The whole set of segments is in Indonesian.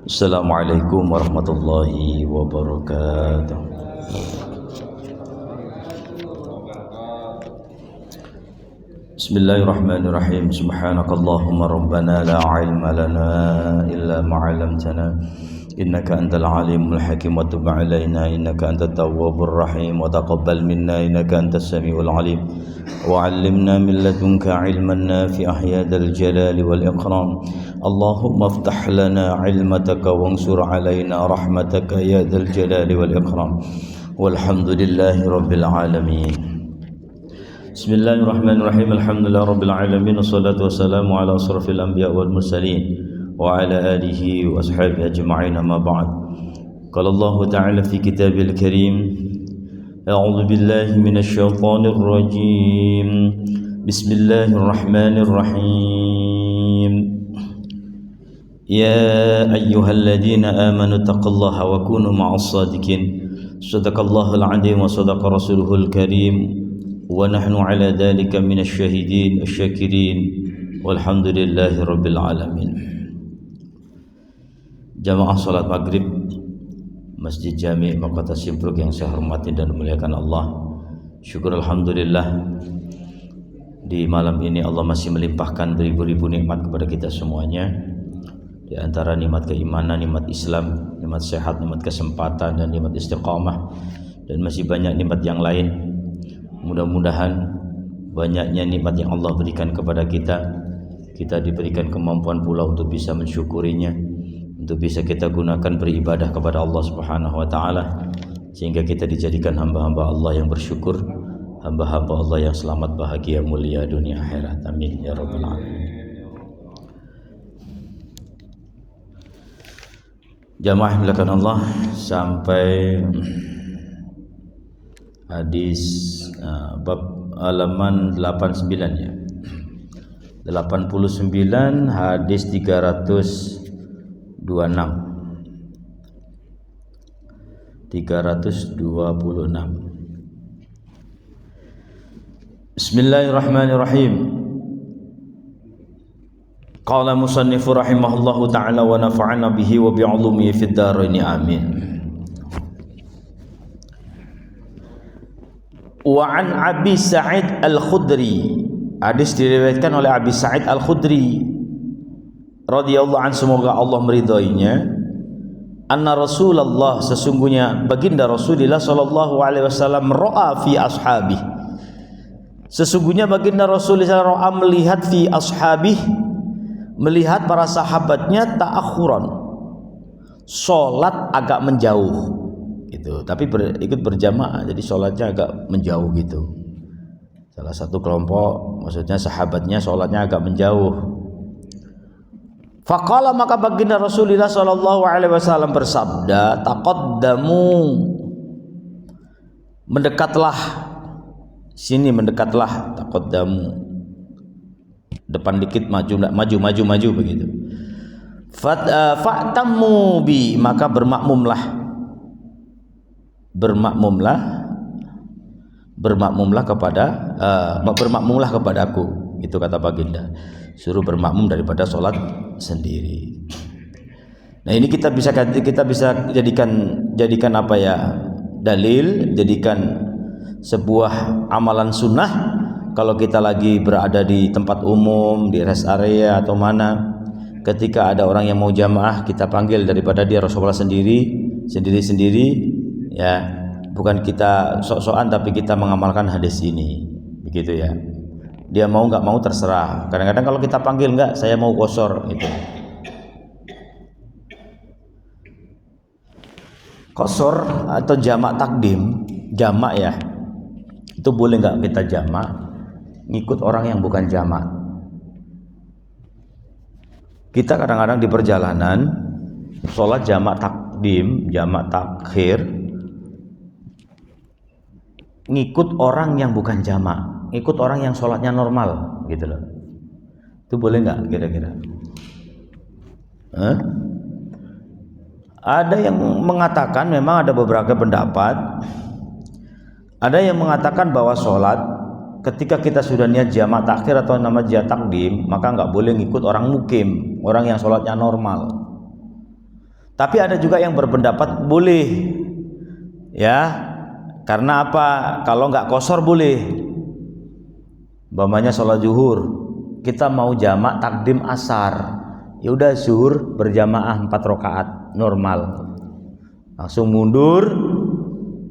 Assalamualaikum warahmatullahi wabarakatuh. Bismillahirrahmanirrahim. Subhanakallahumma rabbana la ilma lana illa ma 'allamtana innaka antal alimul hakim wa tub 'alaina innaka antat tawwabur rahim wa taqabbal minna innaka antas samiul alim wa 'allimna min ladunka 'ilman nafi'an ya dzal jalali wal ikram. Allahumma iftah lana 'ilmataka wansur 'alaina rahmataka ya dzal jalali wal ikram. Walhamdulillahi rabbil alamin. Bismillahirrahmanirrahim. Alhamdulillah rabbil alamin. Wassalatu wassalamu ala asrafil anbiya wal mursalin wa ala alihi wa ashabihi ajma'in, amma ba'd. Qala Allah ta'ala fi kitabil karim, a'udzu billahi minasy syaithanir rajim. Bismillahirrahmanirrahim. Ya ayyuhalladzina amanu taqullaha wa kunu ma'as sadiqin. Shadaqallahul 'azim wa shadaqa rasuluhul karim. Wa nahnu ala dhalika minasy syahidin asy-syakirin walhamdulillahi rabbil alamin. Jamaah salat maghrib Masjid Jami' Makota Simpruk yang saya hormati dan muliakan Allah. Syukur alhamdulillah, di malam ini Allah masih melimpahkan beribu-ribu nikmat kepada kita semuanya. Di antara nikmat keimanan, nikmat Islam, nikmat sehat, nikmat kesempatan, dan nikmat istiqamah, dan masih banyak nikmat yang lain. Mudah-mudahan banyaknya nikmat yang Allah berikan kepada kita diberikan kemampuan pula untuk bisa mensyukurinya, untuk bisa kita gunakan beribadah kepada Allah Subhanahu wa taala, sehingga kita dijadikan hamba-hamba Allah yang bersyukur, hamba-hamba Allah yang selamat, bahagia, mulia dunia akhirat. Amin ya rabbal alamin. Jamaah melakukan Allah sampai hadis bab halaman 89 ya. 89 hadis 326. Bismillahirrahmanirrahim. Qala musannifu rahimahullahu ta'ala wa nafa'ana bihi wa bi'ulumihi fid dharain amin. Wa an Abi Sa'id Al-Khudri, hadis diriwayatkan oleh Abi Sa'id Al-Khudri radhiyallahu anhu, semoga Allah meridhoinya, anna Rasulullah, sesungguhnya baginda Rasulullah sallallahu alaihi wasallam, ra'a fi ashabi, sesungguhnya baginda Rasulullah ra'a, melihat fi ashabi, melihat para sahabatnya, ta'akhuran, salat agak menjauh gitu, tapi ikut berjamaah, jadi sholatnya agak menjauh gitu. Salah satu kelompok, maksudnya sahabatnya, sholatnya agak menjauh. Faqala, maka baginda Rasulullah sallallahu alaihi wasallam bersabda, taqaddamu, mendekatlah, sini mendekatlah, taqaddamu, depan dikit, maju begitu. Fa'tammu bi, maka bermakmumlah kepadaku, itu kata baginda, suruh bermakmum daripada sholat sendiri. Nah, ini kita bisa jadikan apa ya, dalil, jadikan sebuah amalan sunnah. Kalau kita lagi berada di tempat umum, di rest area atau mana, ketika ada orang yang mau jamaah, kita panggil daripada dia Rasulullah sendiri ya, bukan kita sok-sokan, tapi kita mengamalkan hadis ini, begitu ya. Dia mau nggak mau terserah. Kadang-kadang kalau kita panggil, nggak, saya mau qosor, itu qosor atau jamak takdim, jamak ya, itu boleh nggak kita jamak ngikut orang yang bukan jamak. Kita kadang-kadang di perjalanan sholat jamak takdim, jamak takhir, ngikut orang yang bukan jamak, ngikut orang yang sholatnya normal gitu loh. Itu boleh nggak kira-kira? Ada yang mengatakan, memang ada beberapa pendapat, ada yang mengatakan bahwa sholat ketika kita sudah niat jamak takhir atau nama jamak takdim, maka nggak boleh ngikut orang mukim, orang yang sholatnya normal. Tapi ada juga yang berpendapat boleh, ya, karena apa? Kalau nggak qashar boleh. Umpamanya sholat zuhur, kita mau jamak takdim asar, ya udah zuhur berjamaah 4 rakaat normal, langsung mundur,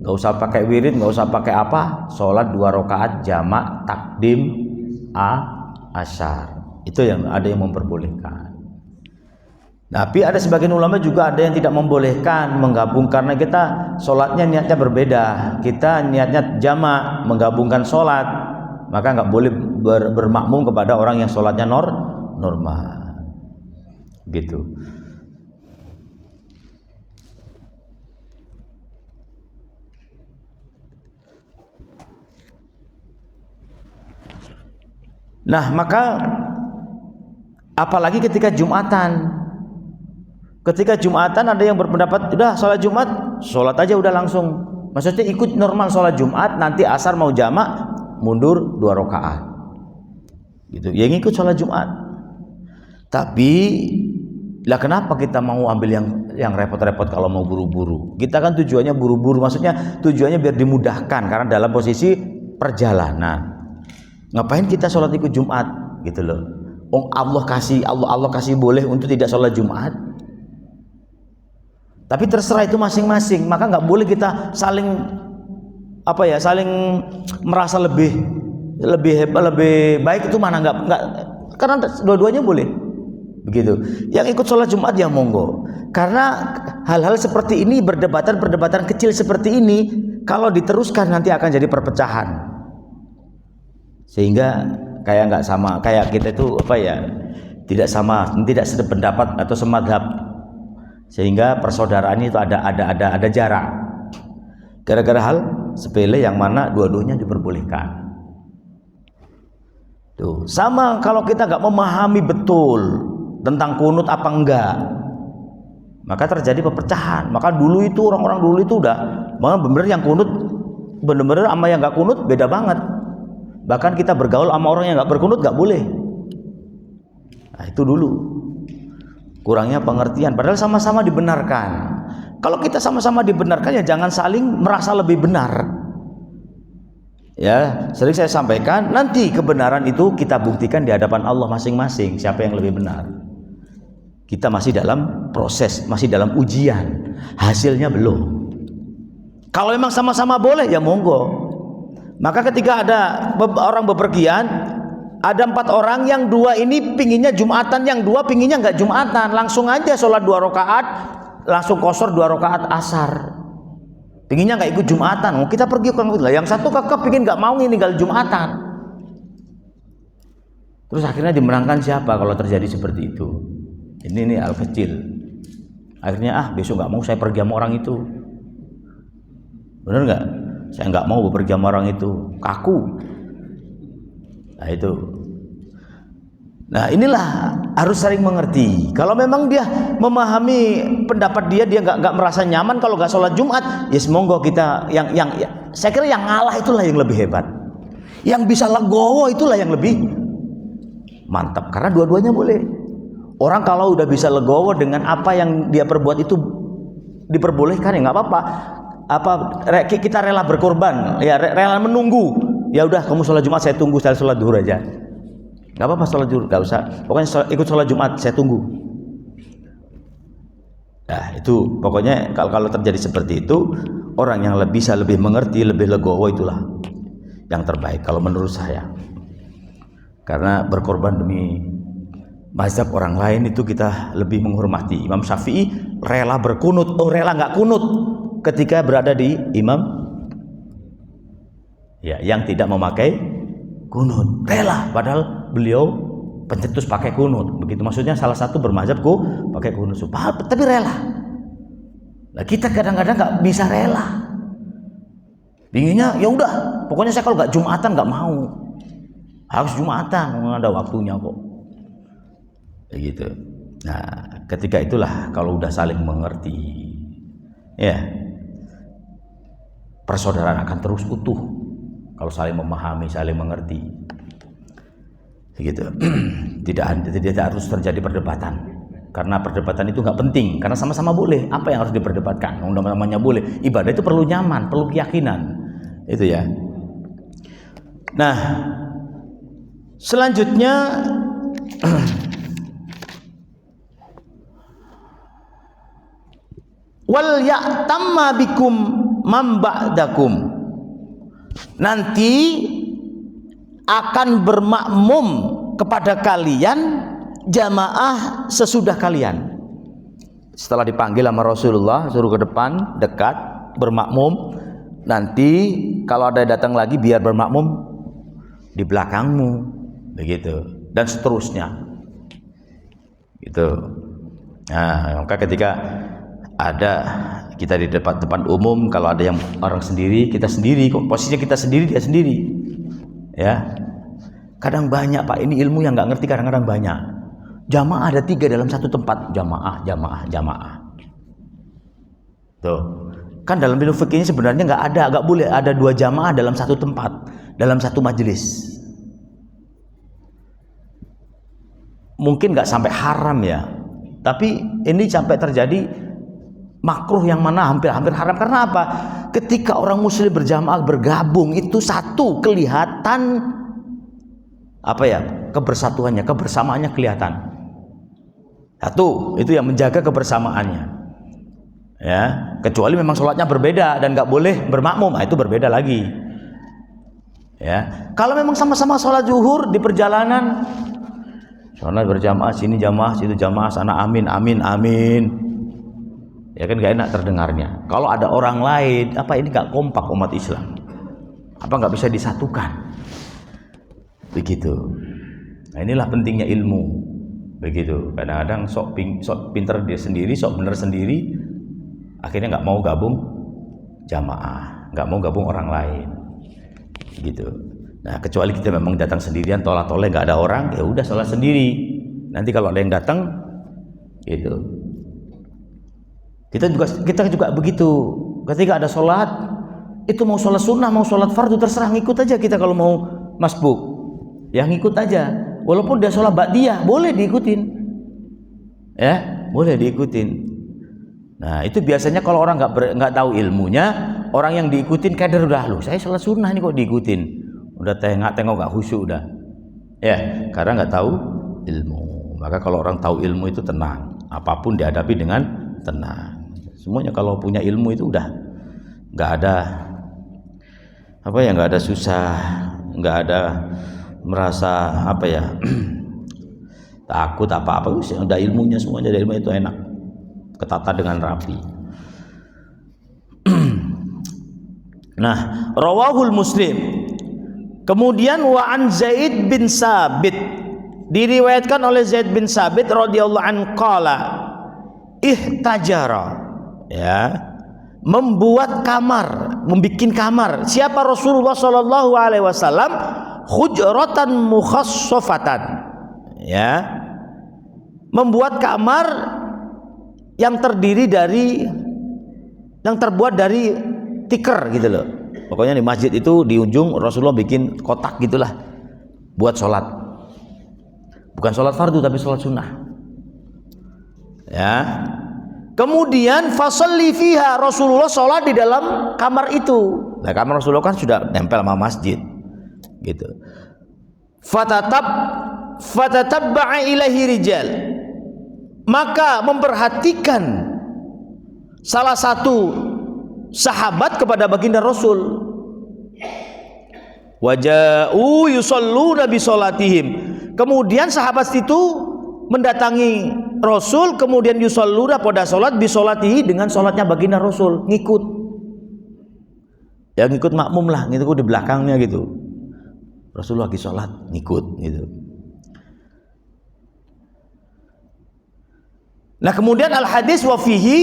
nggak usah pakai wirid, nggak usah pakai apa, sholat 2 rakaat jamak takdim asar. Itu yang ada yang memperbolehkan. Tapi ada sebagian ulama juga ada yang tidak membolehkan menggabung, karena kita sholatnya niatnya berbeda. Kita niatnya jamak menggabungkan sholat, maka nggak boleh bermakmum kepada orang yang sholatnya normal, gitu. Nah, maka apalagi ketika Jumatan. Ketika Jumatan ada yang berpendapat udah sholat Jumat, sholat aja udah langsung. Maksudnya ikut normal sholat Jumat, nanti asar mau jamak mundur 2 rakaat. Gitu. Yang ikut sholat Jumat. Tapi lah kenapa kita mau ambil yang repot-repot kalau mau buru-buru? Kita kan tujuannya buru-buru, maksudnya tujuannya biar dimudahkan karena dalam posisi perjalanan. Ngapain kita sholat ikut Jumat gitu loh? Allah kasih boleh untuk tidak sholat Jumat. Tapi terserah itu masing-masing, maka nggak boleh kita saling merasa lebih hebat, lebih baik. Itu mana nggak, karena dua-duanya boleh begitu. Yang ikut sholat Jumat ya monggo, karena hal-hal seperti ini, perdebatan kecil seperti ini kalau diteruskan nanti akan jadi perpecahan, sehingga kayak nggak sama, kayak kita itu tidak sependapat atau semadhab, sehingga persaudaraan itu ada jarak gara-gara hal sepele yang mana dua-duanya diperbolehkan. Tuh, sama kalau kita nggak memahami betul tentang kunut apa enggak, maka terjadi perpecahan. Maka dulu itu orang-orang dulu itu udah bener-bener yang kunut bener-bener sama yang nggak kunut beda banget. Bahkan kita bergaul sama orang yang nggak berkunut nggak boleh. Nah, itu dulu kurangnya pengertian, padahal sama-sama dibenarkan. Kalau kita sama-sama dibenarkan ya jangan saling merasa lebih benar. Ya, sering saya sampaikan, nanti kebenaran itu kita buktikan di hadapan Allah masing-masing siapa yang lebih benar. Kita masih dalam proses, masih dalam ujian, hasilnya belum. Kalau memang sama-sama boleh ya monggo. Maka ketika ada orang bepergian, ada 4 orang, yang 2 ini pinginnya Jumatan, yang 2 pinginnya nggak Jumatan, langsung aja sholat 2 rakaat, langsung qashar 2 rakaat asar. Pinginnya nggak ikut Jumatan, kita pergi ke lah. Yang satu kakak pingin nggak mau tinggal Jumatan. Terus akhirnya dimenangkan siapa kalau terjadi seperti itu? Ini hal kecil. Akhirnya besok nggak mau saya pergi sama orang itu. Bener nggak? Saya nggak mau pergi sama orang itu, kaku. Nah itu. Nah inilah harus saling mengerti. Kalau memang dia memahami pendapat dia nggak merasa nyaman kalau nggak sholat Jumat, ya semoga kita saya kira yang ngalah itulah yang lebih hebat. Yang bisa legowo itulah yang lebih mantap, karena dua-duanya boleh. Orang kalau udah bisa legowo dengan apa yang dia perbuat itu diperbolehkan, ya nggak apa-apa. Kita rela berkorban, ya rela menunggu. Ya udah, kamu sholat Jumat saya tunggu, saya sholat duhur aja. Nggak apa-apa sholat duhur, nggak usah. Pokoknya ikut sholat Jumat saya tunggu. Nah itu pokoknya kalau terjadi seperti itu, orang yang bisa lebih mengerti, lebih legowo itulah yang terbaik kalau menurut saya. Karena berkorban demi mazhab orang lain itu kita lebih menghormati. Imam Syafi'i rela berkunut, rela nggak kunut ketika berada di imam ya yang tidak memakai kunut, rela, padahal beliau pencetus pakai kunut. Begitu maksudnya salah satu bermazhabku pakai kunut, tapi rela. Nah kita kadang-kadang nggak bisa rela. Inginnya ya udah, pokoknya saya kalau nggak Jumatan nggak mau, harus Jumatan, ada waktunya kok. Begitu. Nah ketika itulah kalau udah saling mengerti, ya persaudaraan akan terus utuh kalau saling memahami, saling mengerti. Begitu. Tidak harus terjadi perdebatan. Karena perdebatan itu nggak penting, karena sama-sama boleh. Apa yang harus diperdebatkan? Namanya boleh. Ibadah itu perlu nyaman, perlu keyakinan. Itu ya. Nah, selanjutnya wal ya'tamma bikum man ba'dakum. Nanti akan bermakmum kepada kalian jamaah sesudah kalian. Setelah dipanggil sama Rasulullah, suruh ke depan, dekat, bermakmum. Nanti kalau ada datang lagi biar bermakmum di belakangmu, begitu, dan seterusnya. Gitu. Nah, maka ketika ada kita di depan umum, kalau ada yang orang sendiri, kita sendiri, kok posisinya kita sendiri, dia sendiri. Ya. Kadang banyak Pak, ini ilmu yang nggak ngerti kadang-kadang banyak. Jamaah ada 3 dalam satu tempat, jamaah. Tuh, kan dalam ilmu fikih ini sebenarnya nggak boleh ada 2 jamaah dalam satu tempat, dalam satu majelis. Mungkin nggak sampai haram ya, tapi ini sampai terjadi makruh yang mana hampir haram. Karena apa? Ketika orang muslim berjamaah bergabung itu satu kelihatan apa ya, kebersatuannya, kebersamaannya kelihatan. Satu, itu yang menjaga kebersamaannya. Ya, kecuali memang sholatnya berbeda dan nggak boleh bermakmum, itu berbeda lagi. Ya, kalau memang sama-sama sholat zuhur di perjalanan, sholat berjamaah, sini jamaah, situ jamaah, sana amin, ya kan nggak enak terdengarnya. Kalau ada orang lain, apa ini nggak kompak umat Islam? Apa nggak bisa disatukan? Begitu. Nah, inilah pentingnya ilmu. Begitu. Kadang-kadang sok pinter dia sendiri, sok bener sendiri, akhirnya nggak mau gabung jamaah, nggak mau gabung orang lain. Gitu. Nah, kecuali kita memang datang sendirian, tolak-tolak nggak ada orang, ya udah sholat sendiri. Nanti kalau ada yang datang, gitu. Kita juga begitu. Ketika ada sholat, itu mau sholat sunnah, mau sholat fardu, terserah, ngikut aja kita kalau mau masbuk. Yang ngikut aja, walaupun dia sholat ba'diyah boleh diikutin, ya boleh diikutin. Nah itu biasanya kalau orang nggak tahu ilmunya, orang yang diikutin kader udah, loh saya sholat sunnah ini kok diikutin, udah tengok nggak khusyuk udah, ya karena nggak tahu ilmu. Maka kalau orang tahu ilmu itu tenang, apapun dihadapi dengan tenang. Semuanya kalau punya ilmu itu udah nggak ada apa ya, nggak ada susah, nggak ada merasa apa ya takut apa-apa, ada ilmunya, semuanya ada ilmu itu enak, ketata dengan rapi. Nah, rawahul Muslim. Kemudian wa an Zaid bin Sabit, diriwayatkan oleh Zaid bin Sabit radhiyallahu anhu qala ihtajara, ya, membuat kamar, membikin kamar. Siapa? Rasulullah sallallahu alaihi wasallam, hujratan mukhassafatan, ya, membuat kamar yang terbuat dari tikar gitu loh. Pokoknya di masjid itu di ujung Rasulullah bikin kotak gitulah buat sholat, bukan sholat fardu tapi sholat sunnah, ya. Kemudian fasalli fiha, Rasulullah sholat di dalam kamar itu. Nah, kamar Rasulullah kan sudah nempel sama masjid gitu. Fatatabba'a ilaihi rijal, maka memperhatikan salah satu sahabat kepada baginda Rasul. Waja'u yusalluna bi sholatihim, kemudian sahabat itu mendatangi Rasul, kemudian yusalluna pada sholat bi sholatihi, dengan sholatnya baginda Rasul, ngikut. Ya ngikut makmum lah, ngikut di belakangnya gitu. Rasulullah lagi sholat, ngikut gitu. Nah kemudian al hadis wa fihi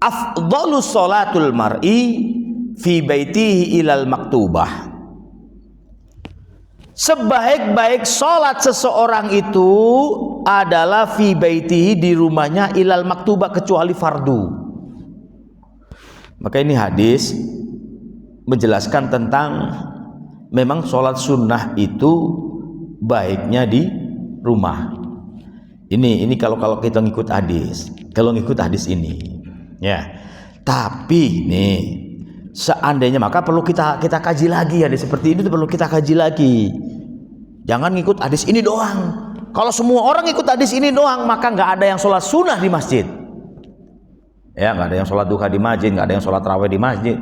afdhalus sholatul mar'i fi baitihi ilal maktubah. Sebaik-baik sholat seseorang itu adalah fi baitihi, di rumahnya, ilal maktubah, kecuali fardu. Maka ini hadis menjelaskan tentang memang sholat sunnah itu baiknya di rumah. Ini kalau kita ngikut hadis, ini, ya. Tapi nih, seandainya maka perlu kita kaji lagi hadis seperti ini, perlu kita kaji lagi. Jangan ngikut hadis ini doang. Kalau semua orang ngikut hadis ini doang, maka nggak ada yang sholat sunnah di masjid. Ya, nggak ada yang sholat duha di masjid, nggak ada yang sholat raweh di masjid.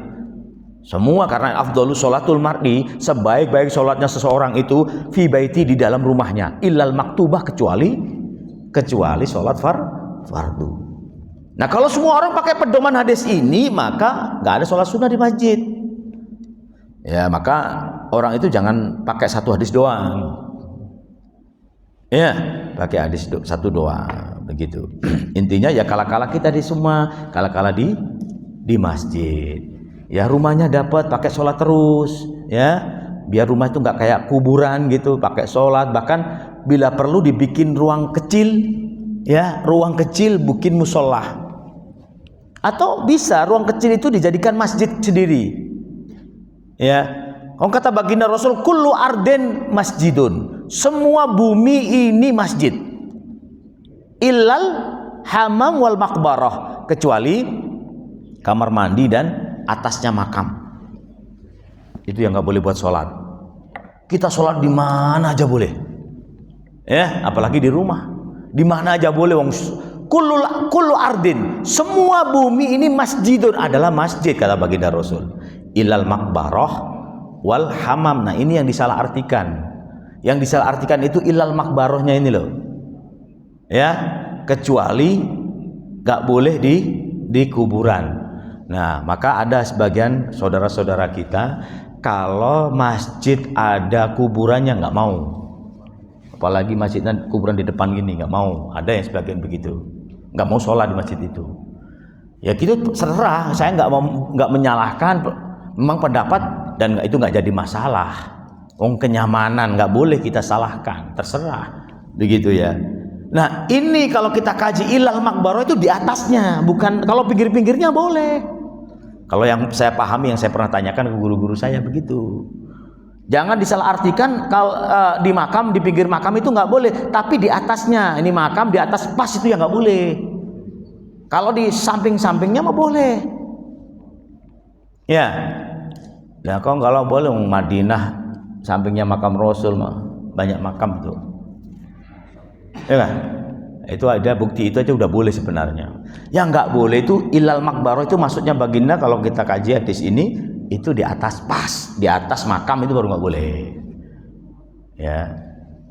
Semua karena afdhalus sholatul mar'i, sebaik-baik sholatnya seseorang itu fi baiti, di dalam rumahnya, illal maktubah, kecuali sholat fardu. Nah, kalau semua orang pakai pedoman hadis ini, maka nggak ada sholat sunnah di masjid. Ya, maka orang itu jangan pakai satu hadis doang. Ya, pakai hadis satu doang, begitu. Intinya ya kala-kala kita di semua, kala-kala di masjid. Ya, rumahnya dapat pakai sholat terus, ya, biar rumah itu nggak kayak kuburan gitu, pakai sholat. Bahkan bila perlu dibikin ruang kecil, ya, ruang kecil bikin musola, atau bisa ruang kecil itu dijadikan masjid sendiri. Ya, kalau kata baginda Rasul, kullu arden masjidun, semua bumi ini masjid, illal hamam wal makbarah, kecuali kamar mandi dan atasnya makam. Itu yang nggak boleh buat sholat. Kita sholat di mana aja boleh, ya, apalagi di rumah, di mana aja boleh. Wong kullu ardin, semua bumi ini masjidun, adalah masjid, kata baginda Rasul. Ilal makbarah wal hamam. Nah, ini yang disalahartikan. Yang disalahartikan itu ilal makbarahnya ini loh, ya, kecuali nggak boleh di kuburan. Nah, maka ada sebagian saudara-saudara kita, kalau masjid ada kuburannya nggak mau, apalagi masjidnya kuburan di depan gini, nggak mau. Ada yang sebagian begitu, nggak mau sholat di masjid itu. Ya gitu, serah. Saya nggak menyalahkan, memang pendapat, dan itu nggak jadi masalah. Kenyamanan nggak boleh kita salahkan, terserah, begitu ya. Nah, ini kalau kita kaji ilal makbarah itu di atasnya, bukan kalau pinggir-pinggirnya boleh. Kalau yang saya pahami, yang saya pernah tanyakan ke guru-guru saya begitu. Jangan disalahartikan kalau di makam, di pinggir makam itu nggak boleh, tapi di atasnya, ini makam di atas pas itu yang nggak boleh. Kalau di samping-sampingnya mah boleh. Ya. Nah, kalau boleh, Madinah sampingnya makam Rasul mah banyak makam tuh. Ya kan? Itu ada bukti, itu aja udah boleh sebenarnya. Yang nggak boleh itu ilal makbarah, itu maksudnya baginda kalau kita kaji hadis ini, itu di atas pas, di atas makam itu baru nggak boleh. Ya,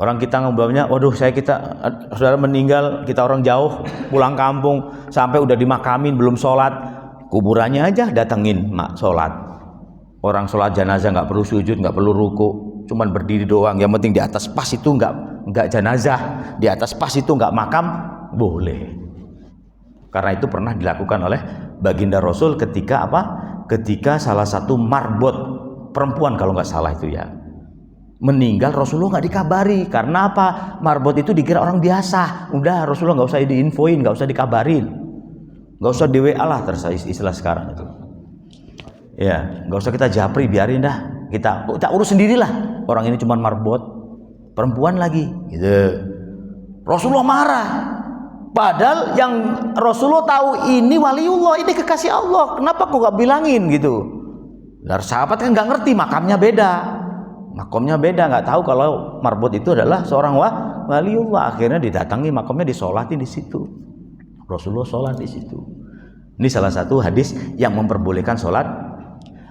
orang kita ngobrolnya, waduh, saudara meninggal, kita orang jauh pulang kampung, sampai udah dimakamin belum sholat, kuburannya aja datengin sholat. Orang sholat jenazah nggak perlu sujud, nggak perlu ruku, cuman berdiri doang. Yang penting di atas pas itu nggak jenazah, di atas pas itu nggak makam, boleh. Karena itu pernah dilakukan oleh baginda Rasul ketika apa? Ketika salah satu marbot perempuan, kalau nggak salah itu ya, meninggal, Rasulullah nggak dikabari. Karena apa? Marbot itu dikira orang biasa. Udah, Rasulullah nggak usah diinfoin, nggak usah dikabarin, nggak usah di WA lah, istilah sekarang itu. Ya, nggak usah kita japri, biarin dah, kita urus sendirilah. Orang ini cuma marbot, perempuan lagi, gitu. Rasulullah marah. Padahal yang Rasulullah tahu ini waliullah, ini kekasih Allah. Kenapa kok nggak bilangin gitu? Lah, sahabat kan nggak ngerti, makamnya beda, nggak tahu kalau marbot itu adalah seorang waliullah. Akhirnya didatangi makamnya, disolatin di situ. Rasulullah sholat di situ. Ini salah satu hadis yang memperbolehkan sholat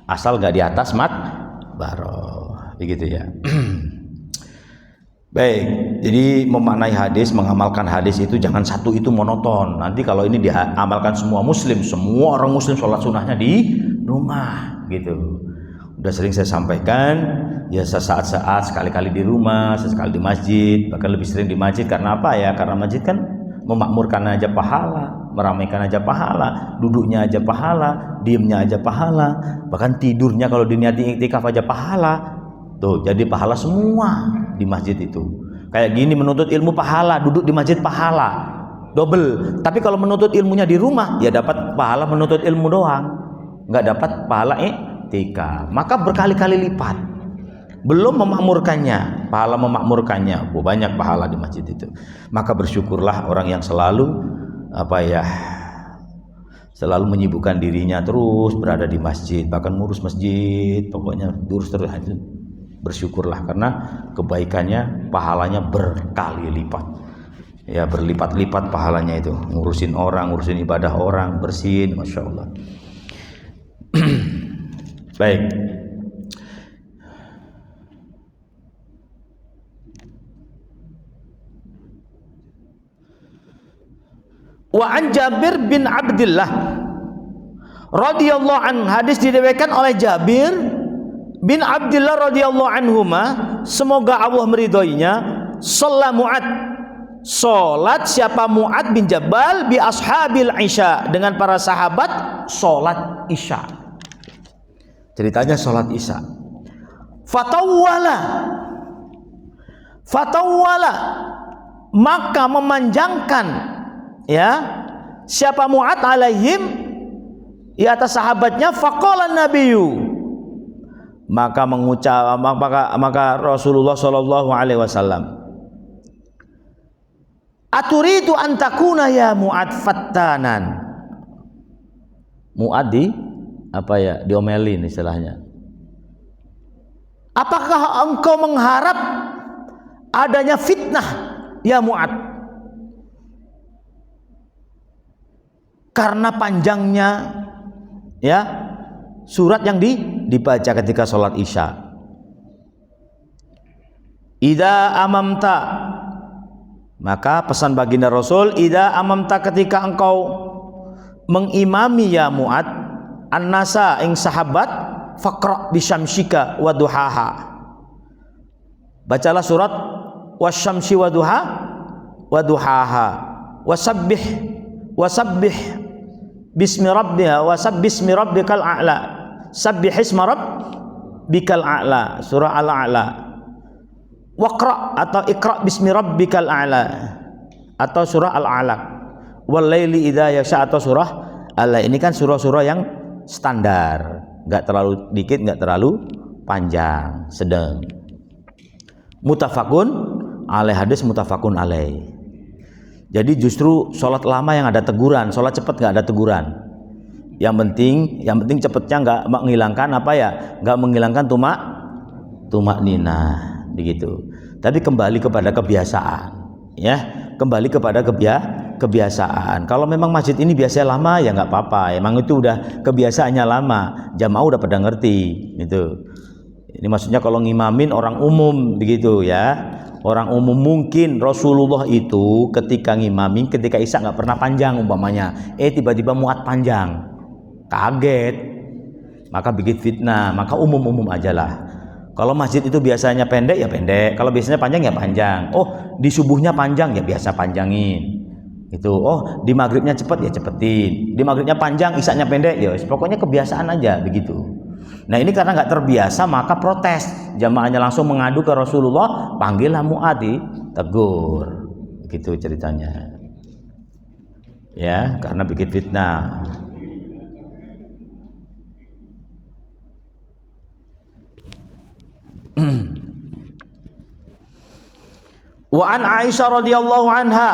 asal nggak di atas makbarah, begitu ya. Baik, jadi memaknai hadis, mengamalkan hadis itu jangan satu itu monoton. Nanti kalau ini diamalkan semua muslim, semua orang muslim sholat sunnahnya di rumah, gitu. Udah sering saya sampaikan, ya sesaat-saat, sekali-kali di rumah, sesekali di masjid, bahkan lebih sering di masjid. Karena apa ya? Karena masjid kan memakmurkan aja pahala, meramaikan aja pahala, duduknya aja pahala, diemnya aja pahala, bahkan tidurnya kalau diniati iktikaf aja pahala. Tuh, jadi pahala semua di masjid itu. Kayak gini menuntut ilmu pahala, duduk di masjid pahala, double. Tapi kalau menuntut ilmunya di rumah, ya dapat pahala menuntut ilmu doang, nggak dapat pahala iktikaf. Maka berkali-kali lipat. belum memakmurkannya. Pahala memakmurkannya, banyak pahala di masjid itu. Maka bersyukurlah orang yang selalu selalu menyibukkan dirinya terus berada di masjid, bahkan ngurus masjid, pokoknya terus. Bersyukurlah karena kebaikannya, pahalanya berkali lipat. Ya, berlipat-lipat pahalanya itu. Ngurusin orang, ngurusin ibadah orang, bersihin, Masya Allah. Baik. Wa an Jabir bin Abdullah radhiyallahu an, hadis diriwayatkan oleh Jabir bin Abdullah radhiyallahu anhuma, semoga Allah meridhoinya, shalla Mu'ad, salat siapa Mu'ad bin Jabal bi ashabil isya, dengan para sahabat salat isya. Ceritanya salat isya. Fatawwala, maka memanjangkan ya siapa Mu'ad alaihim, di atas sahabatnya. Faqala nabiyyu, maka Rasulullah sallallahu alaihi wasallam, aturidu an takuna ya Mu'ad fattanan. Mu'ad diomelin istilahnya. Apakah engkau mengharap adanya fitnah ya Mu'ad, karena panjangnya ya surat yang dibaca ketika sholat isya. Idza amamta, maka pesan baginda Rasul, idza amamta, ketika engkau mengimami ya Mu'ad, an-nasa ing sahabat, faqra bisyamsika wa duhaha, bacalah surat wasyamsi wa duhaha, wasabbih bismi rabbikal a'la, sabbih isma rabbikal a'la, surah al-a'la. Waqra atau iqra bismi rabbikal a'la atau surah al-alaq. Wal laili idza yaghsha atau surah al-lail. Ini kan surah-surah yang standar, enggak terlalu dikit, enggak terlalu panjang, sedang. Muttafaqun alaih, hadis muttafaqun alaih. Jadi justru sholat lama yang ada teguran, sholat cepat nggak ada teguran. Yang penting cepatnya nggak menghilangkan nggak menghilangkan tumak ninah, begitu. Tapi kembali kepada kebiasaan, ya, kembali kepada kebiasaan. Kalau memang masjid ini biasanya lama, ya nggak apa-apa. Emang itu udah kebiasaannya lama, jamaah udah pada ngerti, gitu. Ini maksudnya kalau ngimamin orang umum, begitu ya. Orang umum mungkin Rasulullah itu ketika ngimamin, ketika isya nggak pernah panjang umpamanya, tiba-tiba Mu'ad panjang, kaget, maka bikin fitnah. Maka umum-umum aja lah. Kalau masjid itu biasanya pendek ya pendek, kalau biasanya panjang ya panjang. Oh, di subuhnya panjang ya biasa panjangin. Itu. Oh, di maghribnya cepet ya cepetin. Di maghribnya panjang, isyanya pendek ya. Pokoknya kebiasaan aja begitu. Nah ini karena nggak terbiasa, maka protes. Jamaahnya langsung mengadu ke Rasulullah, panggillah Mu'ad, tegur. Gitu ceritanya. Ya, karena bikin fitnah. Wa an Aisyah radhiyallahu anha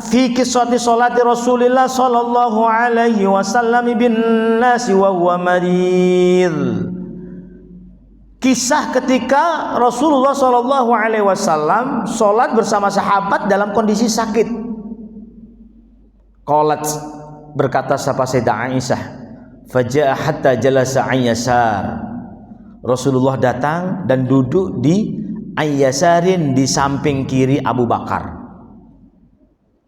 fi qissati salati Rasulillah sallallahu alaihi wasallam bin nasi wa huwa marid. Kisah ketika Rasulullah sallallahu alaihi wasallam salat bersama sahabat dalam kondisi sakit. Qalat, berkata siapa Sayyidah Aisyah, faja'a hatta jalasa an yasar. Rasulullah datang dan duduk di ayyasarin, di samping kiri Abu Bakar,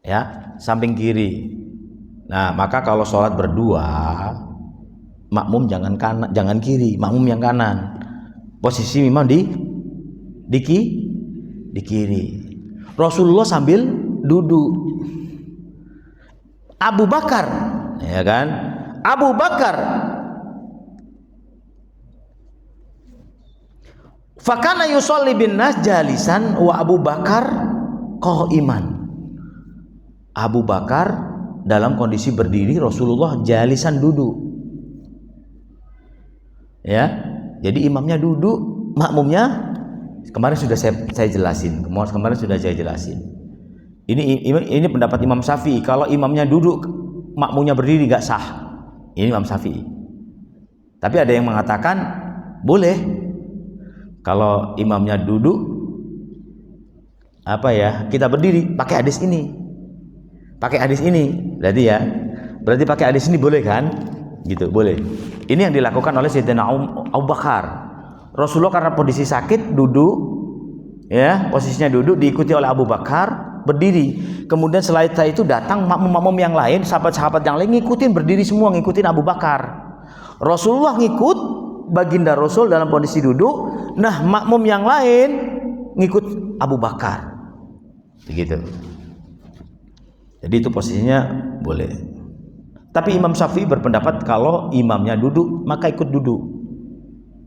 ya, samping kiri. Nah maka kalau sholat berdua, makmum jangan kanan, jangan kiri, makmum yang kanan. Posisi imam di kiri. Rasulullah sambil duduk. Abu Bakar, ya kan? Abu Bakar fakana yusolli bin nas jalisan wa Abu Bakar qa'iman. Abu Bakar dalam kondisi berdiri, Rasulullah jalisan duduk. Ya, jadi imamnya duduk, makmumnya Kemarin sudah saya jelasin. Kemarin sudah saya jelasin. Ini pendapat Imam Syafi'i. Kalau imamnya duduk, makmumnya berdiri nggak sah. Ini Imam Syafi'i. Tapi ada yang mengatakan boleh. Kalau imamnya duduk, kita berdiri pakai hadis ini. Berarti pakai hadis ini boleh kan? Gitu, boleh. Ini yang dilakukan oleh Sayyidina Abu Bakar. Rasulullah karena posisi sakit duduk, ya, posisinya duduk, diikuti oleh Abu Bakar berdiri. Kemudian setelah itu datang makmum-makmum yang lain, sahabat-sahabat yang lain ngikutin, berdiri semua ngikutin Abu Bakar. Rasulullah ngikut, baginda Rasul dalam kondisi duduk. Nah, makmum yang lain ngikut Abu Bakar. Begitu. Jadi itu posisinya boleh. Tapi Imam Syafi'i berpendapat kalau imamnya duduk maka ikut duduk.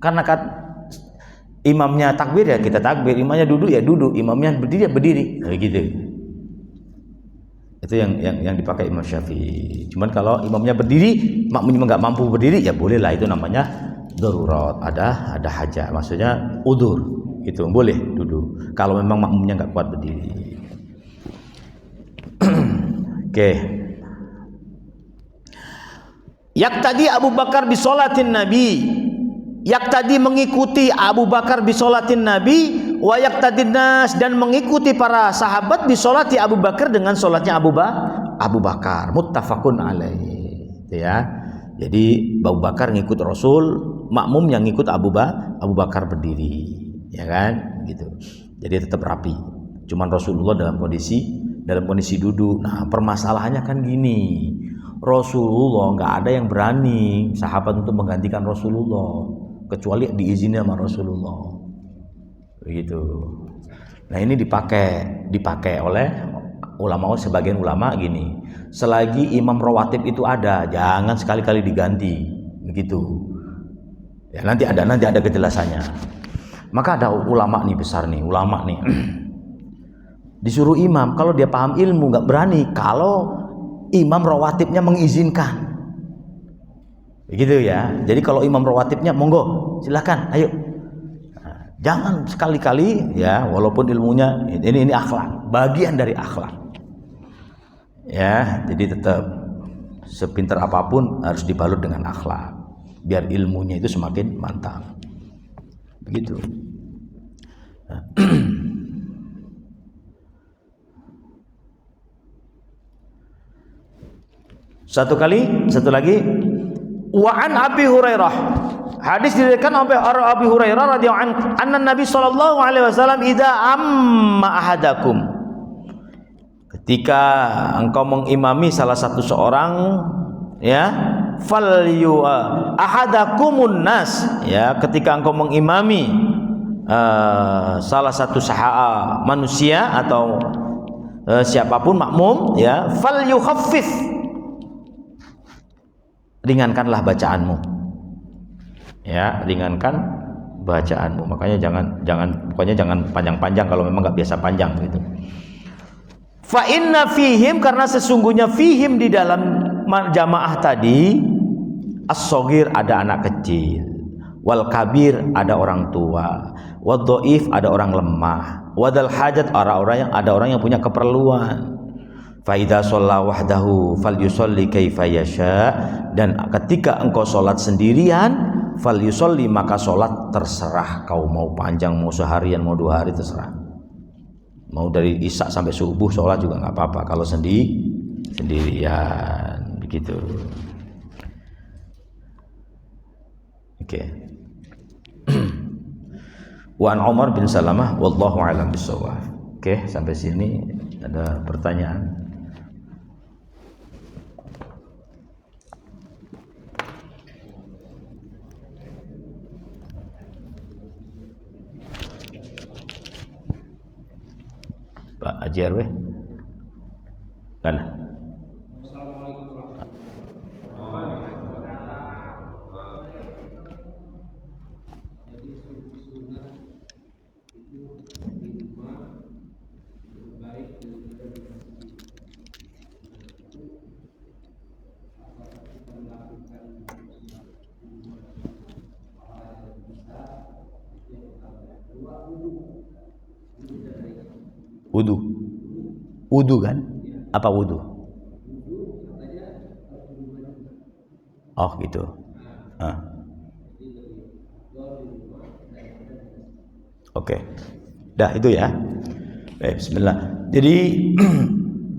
Karena imamnya takbir ya kita takbir, imamnya duduk ya duduk, imamnya berdiri ya berdiri. Begitu. Itu yang dipakai Imam Syafi'i. Cuman kalau imamnya berdiri, makmumnya nggak mampu berdiri ya bolehlah, itu namanya darurat, ada hajat, maksudnya udzur. Itu boleh duduk. Kalau memang makmumnya nggak kuat berdiri. Oke. Yaktadi Abu Bakar bi sholatin Nabi. Yaktadi mengikuti Abu Bakar bi sholatin Nabi, wa yaktadin nas, dan mengikuti para sahabat bi sholati Abu Bakar dengan sholatnya Abu Bakar. Muttafaqun alaih. Ya. Jadi Abu Bakar ngikut Rasul, makmum yang ngikut Abu Bakar berdiri, ya kan? Gitu. Jadi tetap rapi. Cuman Rasulullah dalam kondisi duduk. Nah, permasalahannya kan gini. Rasulullah nggak ada yang berani sahabat untuk menggantikan Rasulullah kecuali diizinkan sama Rasulullah. Begitu. Nah, ini dipakai oleh ulama, sebagian ulama gini. Selagi imam rawatib itu ada, jangan sekali-kali diganti. Begitu. Ya, nanti ada kejelasannya. Maka ada ulama nih besar nih, disuruh imam, kalau dia paham ilmu nggak berani kalau imam rawatibnya mengizinkan. Begitu ya. Jadi kalau imam rawatibnya monggo, silakan, ayo. Nah, jangan sekali-kali ya, walaupun ilmunya ini akhlak, bagian dari akhlak. Ya, jadi tetap sepintar apapun harus dibalut dengan akhlak biar ilmunya itu semakin mantap. Begitu. Nah. Satu lagi wa an Abi Hurairah, hadis diriwayatkan oleh Abi Hurairah radhiyallahu anhu, anna Nabi sallallahu alaihi wasallam idza amma ahadakum, ketika engkau mengimami salah satu seorang, ya, fal yu ahadakumun nas, ya, ketika engkau mengimami salah satu manusia atau siapapun makmum, ya, fal yukhaffif, ringankanlah bacaanmu, ya, ringankan bacaanmu. Makanya jangan panjang-panjang kalau memang nggak biasa panjang gitu. Fa inna fihim, karena sesungguhnya fihim di dalam jamaah tadi, as-shaghir ada anak kecil, wal kabir ada orang tua, wad dhaif ada orang lemah, wadal hajat ada orang yang punya keperluan. Fa idza shalla wahdahu falyusalli kaifa yasha, dan ketika engkau sholat sendirian, falyusalli, maka sholat terserah kau, mau panjang, mau seharian, mau 2 hari, terserah. Mau dari isya sampai subuh sholat juga nggak apa-apa kalau sendirian. Begitu. Oke. Wa an Umar bin Salamah wallahu a'lam bishawab. Oke, sampai sini ada pertanyaan? Pak Haji RW? Mana? Wudu. Wudu kan? Apa wudu? Oh gitu. Oke. Dah itu ya. Bismillah. Jadi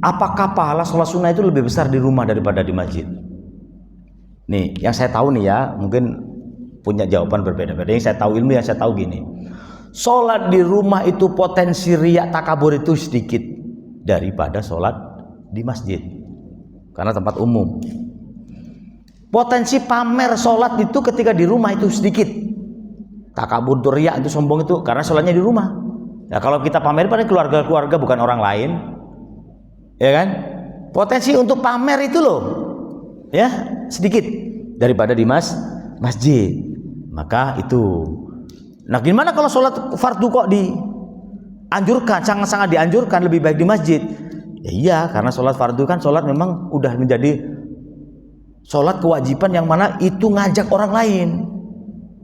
apakah pahala sholat sunnah itu lebih besar di rumah daripada di masjid? Nih, yang saya tahu nih ya, mungkin punya jawaban berbeda-beda. Yang saya tahu ilmu, yang saya tahu gini. Sholat di rumah itu potensi riya takabur itu sedikit daripada sholat di masjid. Karena tempat umum. Potensi pamer sholat itu ketika di rumah itu sedikit. Takabur itu riya itu sombong itu karena sholatnya di rumah. Nah kalau kita pamer pada keluarga-keluarga bukan orang lain, ya kan? Potensi untuk pamer itu loh, ya sedikit daripada di masjid. Maka itu. Nah gimana kalau sholat fardu kok dianjurkan, sangat-sangat dianjurkan lebih baik di masjid? Ya iya, karena sholat fardu kan sholat memang udah menjadi sholat kewajiban yang mana itu ngajak orang lain.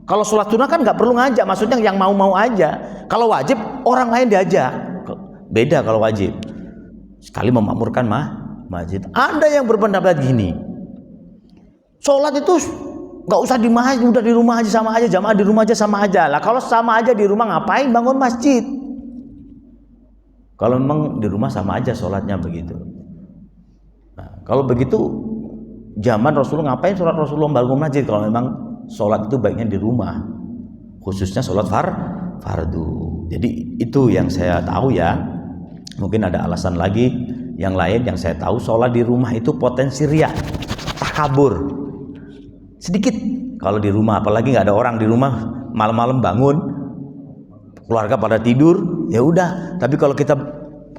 Kalau sholat sunnah kan nggak perlu ngajak, maksudnya yang mau-mau aja. Kalau wajib orang lain diajak. Beda kalau wajib. Sekali memakmurkan masjid. Ada yang berpendapat gini. Sholat itu nggak usah di masjid, udah di rumah aja sama aja, jamaah di rumah aja sama aja. Lah kalau sama aja di rumah ngapain bangun masjid? Kalau memang di rumah sama aja sholatnya begitu. Nah, kalau begitu zaman Rasulullah ngapain sholat Rasulullah bangun masjid kalau memang sholat itu baiknya di rumah, khususnya sholat fardu. Jadi itu yang saya tahu ya. Mungkin ada alasan lagi yang lain yang saya tahu. Sholat di rumah itu potensi riya, takabur sedikit kalau di rumah, apalagi nggak ada orang di rumah, malam-malam bangun, keluarga pada tidur, ya udah. Tapi kalau kita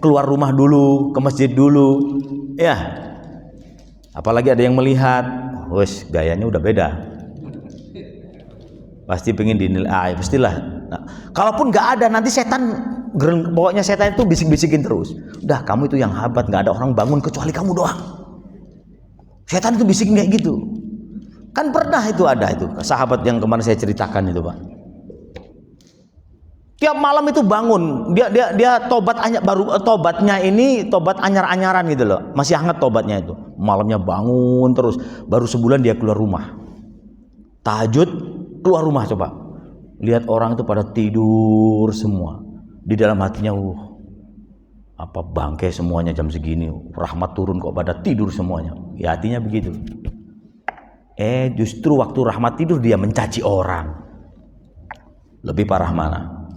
keluar rumah dulu, ke masjid dulu, ya, apalagi ada yang melihat, wes gayanya udah beda. Pasti pengen dinilai, pastilah. Nah, kalaupun nggak ada, nanti setan, pokoknya setan itu bisik-bisikin terus. Udah, kamu itu yang hebat, nggak ada orang bangun kecuali kamu doang. Setan itu bisikin kayak gitu. Kan pernah itu ada itu sahabat yang kemarin saya ceritakan itu Pak. Tiap malam itu bangun, dia tobat baru tobatnya ini tobat anyar-anyaran gitu loh, masih hangat tobatnya itu. Malamnya bangun terus, baru sebulan dia keluar rumah. Tahajud keluar rumah, coba lihat orang itu pada tidur semua, di dalam hatinya apa bangke semuanya jam segini, rahmat turun kok pada tidur semuanya, ya hatinya begitu. Justru waktu rahmat tidur dia mencaci orang. Lebih parah mana?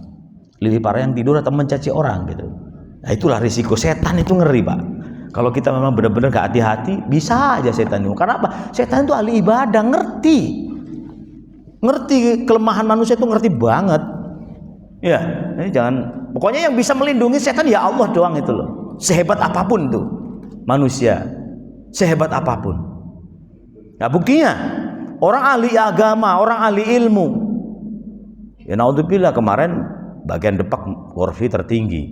Lebih parah yang tidur atau mencaci orang gitu. Nah itulah risiko setan itu, ngeri Pak. Kalau kita memang benar-benar gak hati-hati, bisa aja setan itu. Karena apa? Setan itu ahli ibadah, ngerti kelemahan manusia itu, ngerti banget. Ya, ini jangan, pokoknya yang bisa melindungi setan ya Allah doang itu loh. Sehebat apapun tuh manusia, sehebat apapun. Nah buktinya orang ahli agama, orang ahli ilmu. Ya naudzubillah, kemarin bagian Depak korupsi tertinggi.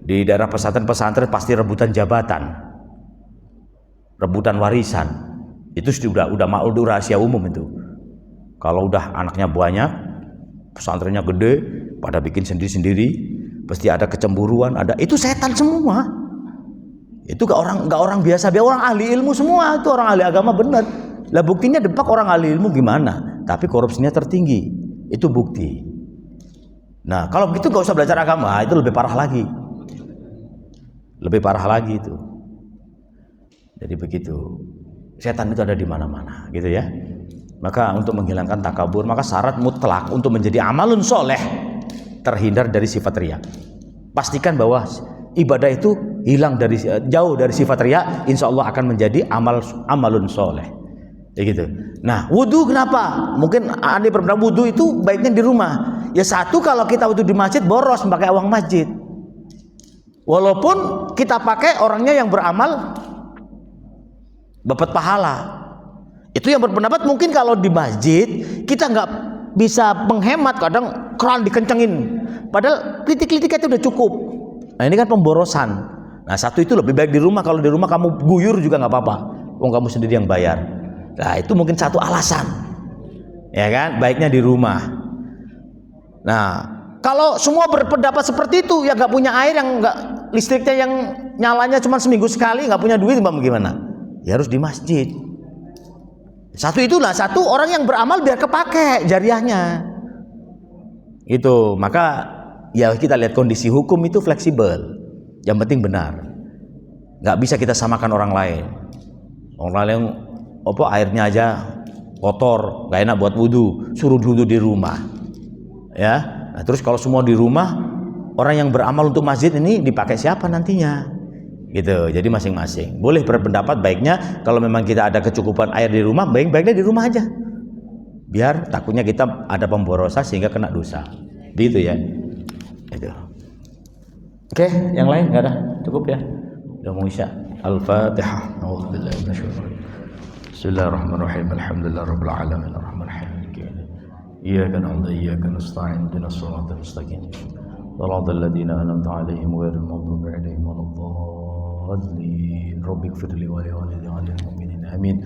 Di daerah pesantren-pesantren pasti rebutan jabatan, rebutan warisan. Itu sudah rahasia umum itu. Kalau udah anaknya banyak, pesantrennya gede, pada bikin sendiri-sendiri, pasti ada kecemburuan, ada. Itu setan semua. Itu gak orang biasa, orang ahli ilmu semua, itu orang ahli agama bener. Lah buktinya Depak orang ahli ilmu gimana? Tapi korupsinya tertinggi. Itu bukti. Nah, kalau begitu gak usah belajar agama, itu lebih parah lagi. Lebih parah lagi itu. Jadi begitu. Setan itu ada di mana-mana, gitu ya. Maka untuk menghilangkan takabur, maka syarat mutlak untuk menjadi amalun soleh, terhindar dari sifat riya. Pastikan bahwa ibadah itu jauh dari sifat riya, insya Allah akan menjadi amalun soleh. Ya gitu. Nah, wudu kenapa? Mungkin ada berpendapat wudu itu baiknya di rumah. Ya satu, kalau kita wudu di masjid boros pakai uang masjid. Walaupun kita pakai orangnya yang beramal dapat pahala. Itu yang berpendapat mungkin kalau di masjid kita nggak bisa menghemat, kadang keran dikencengin, padahal klitik-klitik itu udah cukup. Nah ini kan pemborosan. Nah satu itu lebih baik di rumah. Kalau di rumah kamu guyur juga nggak apa-apa, wong kamu sendiri yang bayar. Nah itu mungkin satu alasan, ya kan, baiknya di rumah. Nah Kalau semua berpendapat seperti itu, ya nggak punya air, yang nggak listriknya yang nyalanya cuma seminggu sekali, nggak punya duit, bagaimana? Ya harus di masjid. Satu orang yang beramal biar kepake jariahnya. Itu maka ya kita lihat kondisi hukum itu fleksibel. Yang penting benar. Nggak bisa kita samakan orang lain. Orang lain airnya aja kotor, nggak enak buat wudhu, suruh wudhu di rumah. Ya. Nah, terus kalau semua di rumah, orang yang beramal untuk masjid ini dipakai siapa nantinya? Gitu. Jadi masing-masing. Boleh berpendapat baiknya kalau memang kita ada kecukupan air di rumah, baiknya di rumah aja. Biar takutnya kita ada pemborosan sehingga kena dosa. Gitu ya. Itu. Oke, yang lain enggak ada? Cukup ya. Udah mau isya. Al-Fatihah. A'udzubillahi minasyaitonir rajim. Bismillahirrahmanirrahim. Alhamdulillahirabbil alamin. Arrahmanirrahim. إياك نعبد وإياك نستعين اهدنا الصراط المستقيم صراط الذين أنعمت عليهم غير المغضوب عليهم ولا الضالين رب اغفر لي ولوالدي وللمؤمنين آمين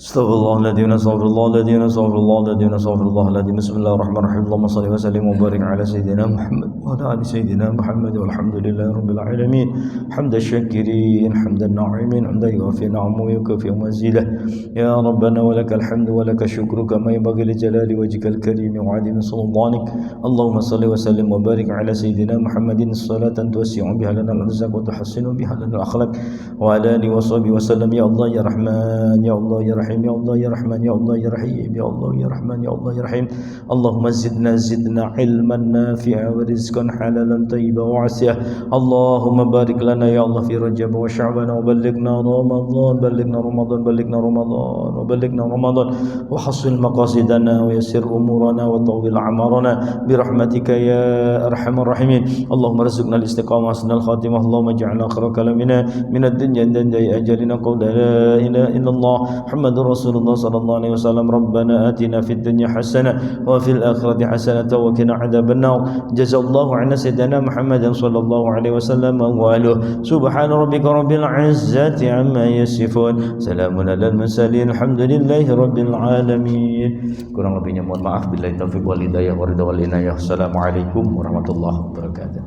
استغفر الله الذين استغفر الله الذين استغفر الله الذين استغفر الله الذين بسم الله الرحمن الرحيم اللهم صل وسلم وبارك على سيدنا محمد وعلى آل سيدنا محمد والحمد لله رب العالمين حمد الشاكرين حمد الناعمين حمد يوافي نعمه ويكافئ مزيده يا ربنا ولك الحمد ولك الشكر كما ينبغي لجلال وجهك الكريم وعظيم سلطانك اللهم صل وسلم وبارك على سيدنا محمد الصلاة توسع بها لنا الرزق وتحسن بها لنا الأخلاق وعلى آله وصحبه وسلم يا الله يا رحمن يا الله يا رحيم يا الله يا رحمن يا الله يا رحيم يا الله يا رحمن يا الله يا رحيم اللهم زدنا علما نافعا ورزقا حلالا طيبا واسعا اللهم بارك لنا يا الله في رجب وشعبان وبلغنا رمضان وبلغنا رمضان وحصل مقاصدنا ويسر امورنا وطول اعمارنا برحمتك يا ارحم الراحمين اللهم ارزقنا الاستقامه وحسن الخاتمه اللهم اجعلنا خير كلامنا من الدنيا عند اجلنا قول لا اله الا الله محمد رسول الله صلى الله عليه وسلم ربنا آتنا في الدنيا حسنة وفي الآخرة حسنة وقنا عذاب النار جزا الله عنا سيدنا محمد صلى الله عليه وسلم وآله سبحان ربك رب العزة عما يصفون سلام على المرسلين الحمد لله رب العالمين kurang lebihnya mohon maaf billahi taufiq wal hidayah wa ridha wal inayah assalamualaikum warahmatullahi wabarakatuh.